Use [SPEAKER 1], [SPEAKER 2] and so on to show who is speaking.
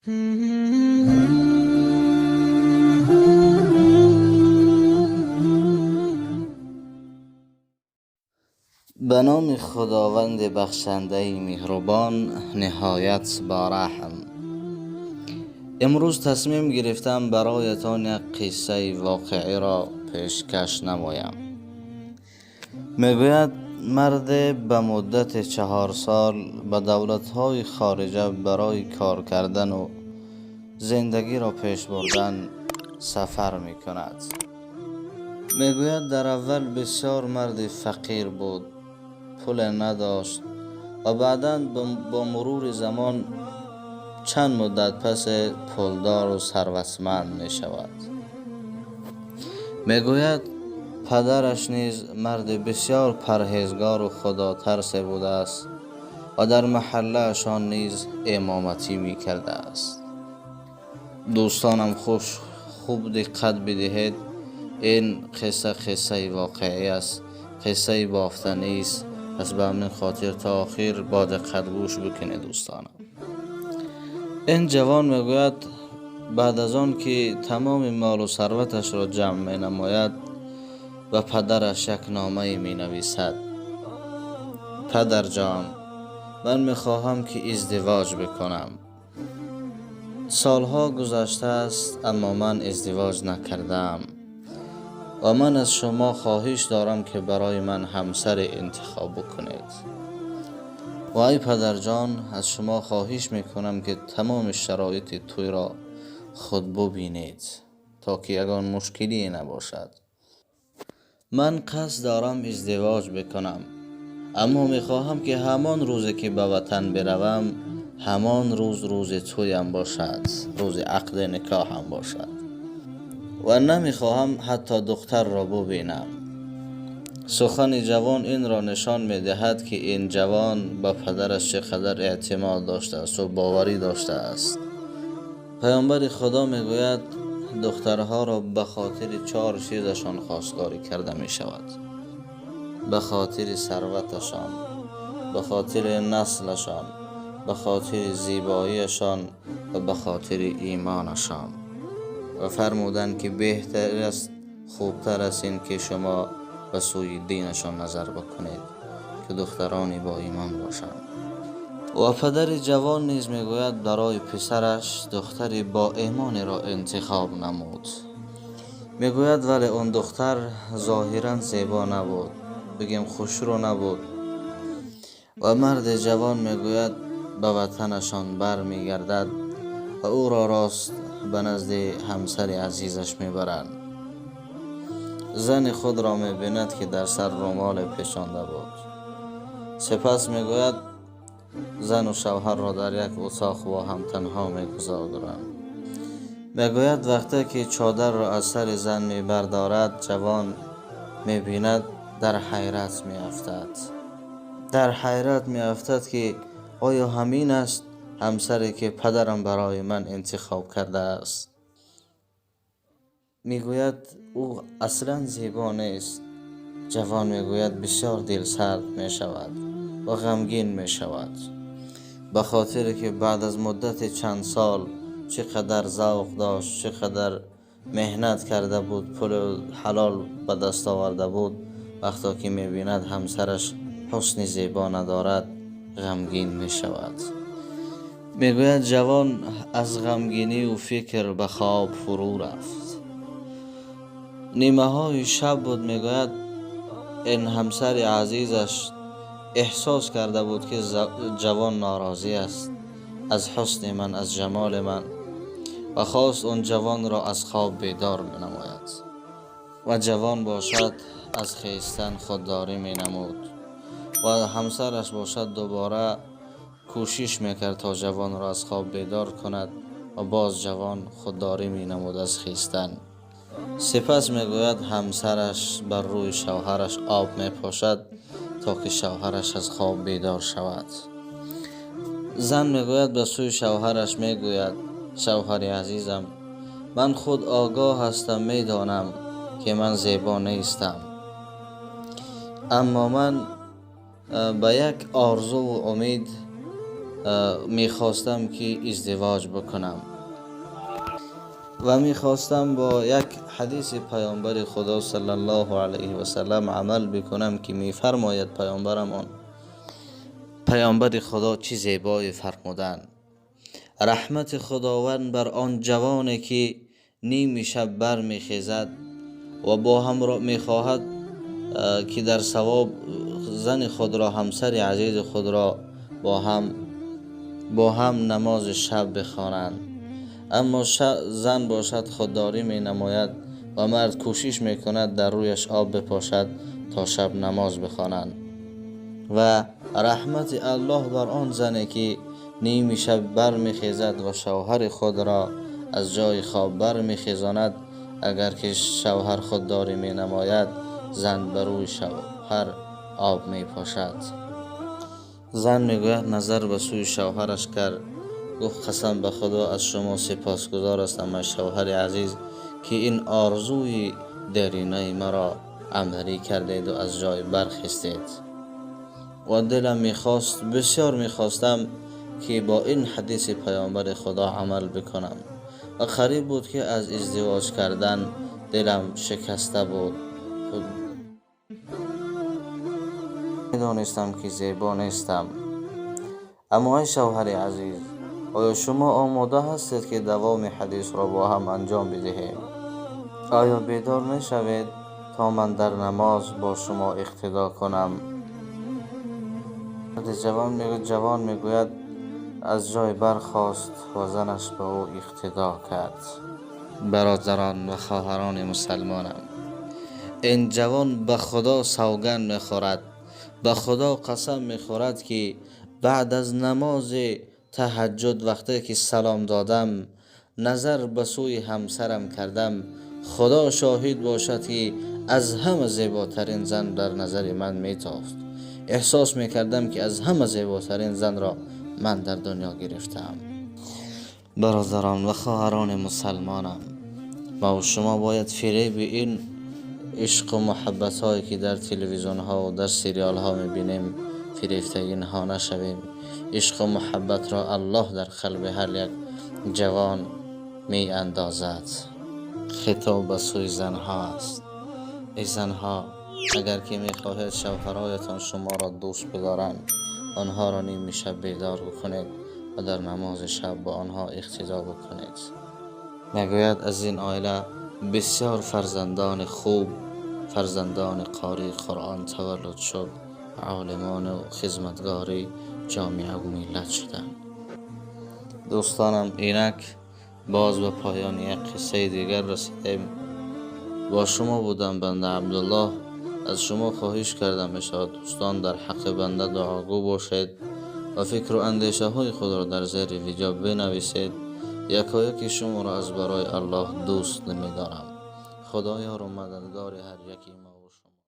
[SPEAKER 1] به نام خداوند بخشنده مهربان نهایت با رحم. امروز تصمیم گرفتم برایتان یک قصه واقعی را پیشکش نمایم. میگوید مرد به مدت 4 سال به دولت‌های خارجه برای کار کردن و زندگی را پیش بردن سفر می کند. میگوید در اول بسیار مرد فقیر بود، پول نداشت و بعداً با مرور زمان چند مدت پس پولدار و ثروتمند می شود. میگوید پدرش نیز مرد بسیار پرهیزگار و خدا ترس بوده است و در محله اشان نیز امامتی می کرده است. دوستانم خوب دقت بدهید، این قصه واقعی است، قصه بافتنی است. پس به همین خاطر تا آخر با دقت گوش بکنید دوستانم. این جوان میگوید بعد از آن که تمام مال و ثروتش را جمع می نماید و پدرش یک نامه می نویسد: پدر جان، من می خواهم که ازدواج بکنم. سالها گذشته است اما من ازدواج نکردم و من از شما خواهش دارم که برای من همسر انتخاب بکنید. و ای پدر جان، از شما خواهش میکنم که تمام شرایط توی را خود ببینید تا که یگان مشکلی نباشد. من قصد دارم ازدواج بکنم، اما میخواهم که همان روزی که به وطن بروم همان روز تویم باشد، روز عقد نکاحم باشد و نمیخواهم حتی دختر را ببینم. سخن جوان این را نشان میدهد که این جوان به پدرش چقدر اعتماد داشته است و باوری داشته است. پیامبر خدا میگوید دخترها را به خاطر 4 چیزشان خواستگاری کرده می شود: به خاطر ثروتشان، به خاطر نسلشان، به خاطر زیباییشان و به خاطر ایمانشان. و فرمودند که بهتر است، خوبتر است این که شما به سوی دینشان نظر بکنید که دخترانی با ایمان باشند. و پدر جوان نیز میگوید برای پسرش دختری با ایمان را انتخاب نمود. میگوید ولی اون دختر ظاهرا زیبا نبود، بگیم خوشرو نبود. و مرد جوان میگوید به وطنشان بر میگردد و او را راست به نزد همسر عزیزش میبرند. زن خود را میبیند که در سر رومال پیچانده بود. سپس میگوید زن و شوهر را در یک اتاق با هم تنها میگذارند. میگوید وقتی که چادر را از سر زن میبردارد، جوان میبیند در حیرت میافتد که آیا همین است همسری که پدرم برای من انتخاب کرده است؟ میگوید او اصلا زیبا نیست. جوان میگوید بسیار دلسرد می شود و غمگین می شود، به خاطر که بعد از مدت چند سال چقدر ذوق داشت، چقدر مهنت کرده بود، پول حلال به دست آورده بود. وقتی که میبیند همسرش حسن زیبا ندارد غمگین می شود. میگوید جوان از غمگینی و فکر به خواب فرو رفت. نیمه های شب بود. میگوید این همسر عزیزش احساس کرده بود که جوان ناراضی است از حسن من، از جمال من، و خواست اون جوان را از خواب بیدار نماید. و جوان باشد از خیستن خودداری می نمود و همسرش باشد دوباره کوشش میکرد تا جوان را از خواب بیدار کند و باز جوان خودداری می نمود از خیستن. سپس میگوید همسرش بر روی شوهرش آب میپاشد تا که شوهرش از خواب بیدار شود. زن میگوید به سوی شوهرش میگوید شوهر عزیزم، من خود آگاه هستم، میدانم که من زیبا نیستم، اما من به یک آرزو و امید میخواستم که ازدواج بکنم و میخواستم با یک حدیث پیامبر خدا صلی الله علیه و سلم عمل بکنم که میفرماید پیامبر خدا چه زیبایی فرمودن: رحمت خداوند بر آن جوانی که نیم شب بر میخیزد و با هم را میخواهد که در ثواب زن خود را، همسر عزیز خود را با هم نماز شب بخوانند. اما زن باشد خودداری می نماید و مرد کوشش می کند در رویش آب بپاشد تا شب نماز بخوانند. و رحمت الله بر آن زنی که نیم شب بر می خیزد و شوهر خود را از جای خواب بر می خیزاند. اگر که شوهر خودداری می نماید، زن بر روی شوهر آب می پاشد. زن می گوید نظر به سوی شوهرش کرد، گفت قسم به خدا از شما سپاسگزار هستم ای شوهر عزیز که این آرزوی درینه مرا عملی کردید و از جای برخستید. و دلم میخواست، بسیار میخواستم که با این حدیث پیامبر خدا عمل بکنم و قریب بود که از ازدواج کردن دلم شکسته بود. میدانستم که زیبا نیستم. اما ای شوهر عزیز، آیا شما آماده هستید که دوام حدیث را با هم انجام بدهیم؟ آیا بیدار می شوید تا من در نماز با شما اقتدا کنم؟ جوان میگوید از جای برخاست و زنش به او اقتدا کرد. برادران و خواهران مسلمانم، این جوان به خدا سوگند میخورد، به خدا قسم میخورد که بعد از نماز تهجد وقتی که سلام دادم، نظر به سوی همسرم کردم، خدا شاهد باشد که از همه زیباترین زن در نظر من میتافت. احساس میکردم که از همه زیباترین زن را من در دنیا گرفتم. برادران و خواهران مسلمانم، ما و شما باید فریب این عشق و محبت هایی که در تلویزیون ها و در سریال ها میبینیم فریفته اینها نشویم. عشق و محبت را الله در قلب هر یک جوان می اندازد. خطاب به سوی زنها است. ای زنها، اگر که می خواهید شوهرایتان شما را دوست بدارند، آنها را نیم شب بیدار بکنید و در نماز شب با آنها اقتدا بکنید. میگوید از این عائله بسیار فرزندان خوب، فرزندان قاری قرآن تولد شد، عالمان و خدمتگاری جامعه و ملت شدند. دوستانم، اینک باز به پایان یک قصه دیگر رسیدیم. با شما بودم بنده عبدالله. از شما خواهش کردم میشود دوستان در حق بنده دعاگو باشید و فکر و اندیشه های خود را در زیر ویدیو بنویسید. یکایک شما را از برای الله دوست نمی‌دارم. خدایا و مددگار هر یکی ما